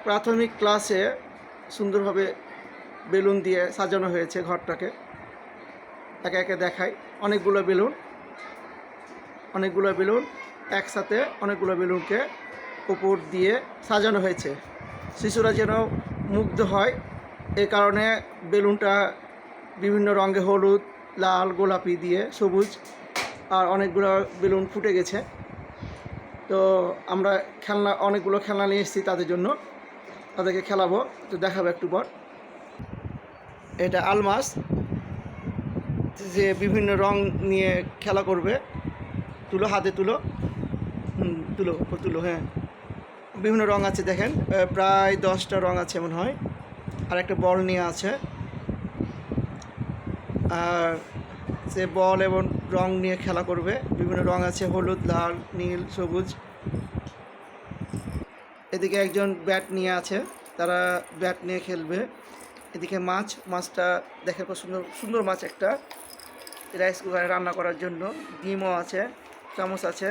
প্রাথমিক ক্লাসে সুন্দরভাবে বেলুন দিয়ে সাজানো হয়েছে ঘরটাকে। একে একে দেখাই। অনেকগুলো বেলুন একসাথে অনেকগুলো বেলুনকে উপর দিয়ে সাজানো হয়েছে। শিশুরা যেন মুগ্ধ হয় এ কারণে বেলুনটা বিভিন্ন রঙে, হলুদ, লাল, গোলাপি দিয়ে সবুজ, আর অনেকগুলো বেলুন ফুটে গেছে। তো আমরা অনেকগুলো খেলনা নিয়ে এসেছি তাদের জন্য, তাদেরকে খেলাবো, তো দেখাবো একটু পর। এটা আলমাস, যে বিভিন্ন রং নিয়ে খেলা করবে। তুলো, হাতে তুলো, তুলো, হ্যাঁ, বিভিন্ন রং আছে দেখেন, প্রায় 10টা রং আছে মনে হয়। আর একটা বল নিয়ে আছে, আর সে বল এবং রং নিয়ে খেলা করবে। বিভিন্ন রং আছে, হলুদ, লাল, নীল, সবুজ। এদিকে একজন ব্যাট নিয়ে আছে, তারা ব্যাট নিয়ে খেলবে। এদিকে মাছটা দেখে খুব সুন্দর মাছ একটা, রাইস কুকারে রান্না করার জন্য। ডিমও আছে, চামচ আছে।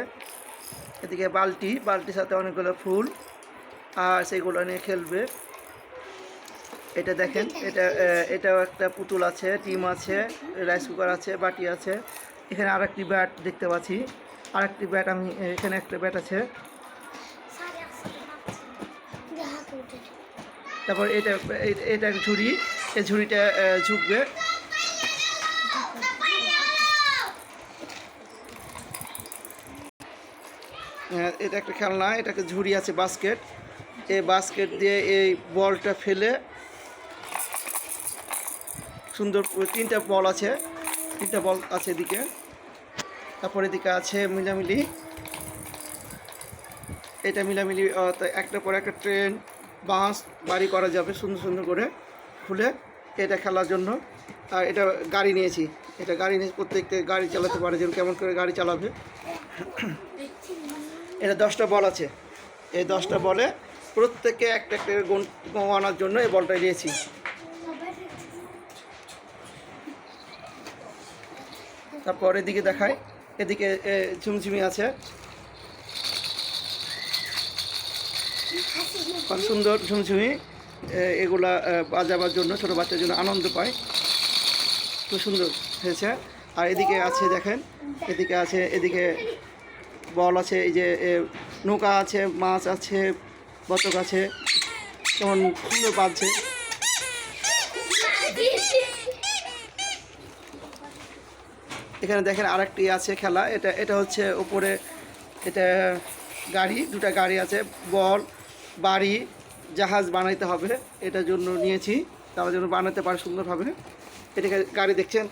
এদিকে বালতির সাথে অনেকগুলো ফুল, আর সেইগুলো নিয়ে খেলবে। এটা দেখেন, এটাও একটা পুতুল আছে, ডিম আছে, রাইস কুকার আছে, বাটি আছে। এখানে আরেকটি ব্যাট দেখতে পাচ্ছি, এখানে একটা ব্যাট আছে। তারপর এটা ঝুড়ি, এই ঝুড়িটা ঝুঁকবে। এটা একটা খেলনা, এটাকে ঝুড়ি আছে, বাস্কেট। এই বাস্কেট দিয়ে এই বলটা ফেলে সুন্দর, 3টা বল আছে এদিকে। তারপর এদিকে আছে মিলামিলি, এটা মিলামিলি একটার পর একটা ট্রেন, বাস, বাড়ি করা যাবে সুন্দর করে খুলে, এটা খেলার জন্য। আর এটা গাড়ি নিয়েছি, প্রত্যেকটা গাড়ি চালাতে পারে, যেন কেমন করে গাড়ি চালাবে। এটা 10টা বল আছে, এই 10টা বলে প্রত্যেককে একটা গোনার জন্য এই বলটা নিয়েছি। তারপর এদিকে দেখাই, এদিকে ঝুমঝুমি আছে, খুব সুন্দর ঝুমঝুমি। এগুলা বাজাবার জন্য ছোটো বাচ্চার জন্য আনন্দ পায়, খুব সুন্দর হয়েছে। আর এদিকে আছে দেখেন, এদিকে বল আছে, এই যে নৌকা আছে, মাছ আছে, বতক আছে, কেমন সুন্দর বাজছে। এখানে দেখেন আরেকটি আছে খেলা, এটা হচ্ছে উপরে, এটা দুটা গাড়ি আছে, বল, বাড়ি, জাহাজ বানাইতে হবে, এটার জন্য নিয়েছি, তার জন্য বানাতে পারে সুন্দরভাবে। এটাকে গাড়ি দেখছেন,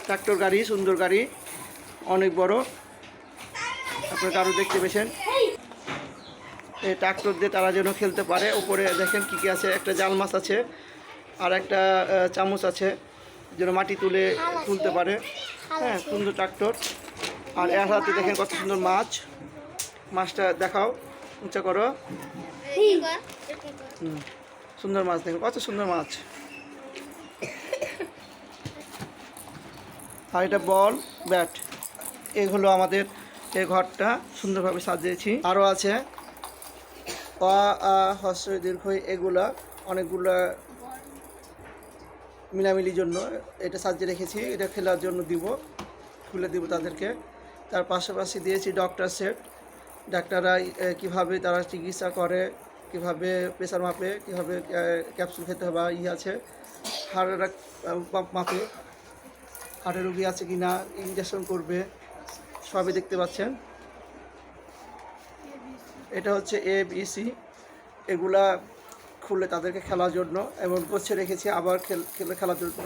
ট্রাক্টর গাড়ি, সুন্দর গাড়ি, অনেক বড়, আপনার গাড়ি দেখতে পেয়েছেন। এই ট্রাক্টর দিয়ে তারা যেন খেলতে পারে। উপরে দেখেন কী আছে, একটা জাল মাছ আছে, আর একটা চামচ আছে, যেন মাটি তুলতে পারে। হ্যাঁ, সুন্দর ট্রাক্টর। আর এর হাতে দেখেন কত সুন্দর মাছটা দেখাও, উঁচা করো। সুন্দর মাছ, দেখেন কত সুন্দর মাছ। আর এটা বল, ব্যাট। এগুলো আমাদের এই ঘরটা সুন্দরভাবে সাজিয়েছি। আরও আছে দীর্ঘ, এগুলা অনেকগুলা মিলামিলির জন্য এটা সাজিয়ে রেখেছি। এটা খেলার জন্য খুলে দিব তাদেরকে। তার পাশাপাশি দিয়েছি ডক্টর সেট, ডাক্তাররা কীভাবে তারা চিকিৎসা করে, কীভাবে প্রেশার মাপে, কীভাবে ক্যাপসুল খেতে হবে, আছে হার্টের মাপে, হার্টের রোগী আছে কি না, ইনজেকশন করবে, সবই দেখতে পাচ্ছেন। এটা হচ্ছে ABC, এগুলা খুলে তাদেরকে খেলার জন্য এবং গোছে রেখেছি, আবার খেলার জন্য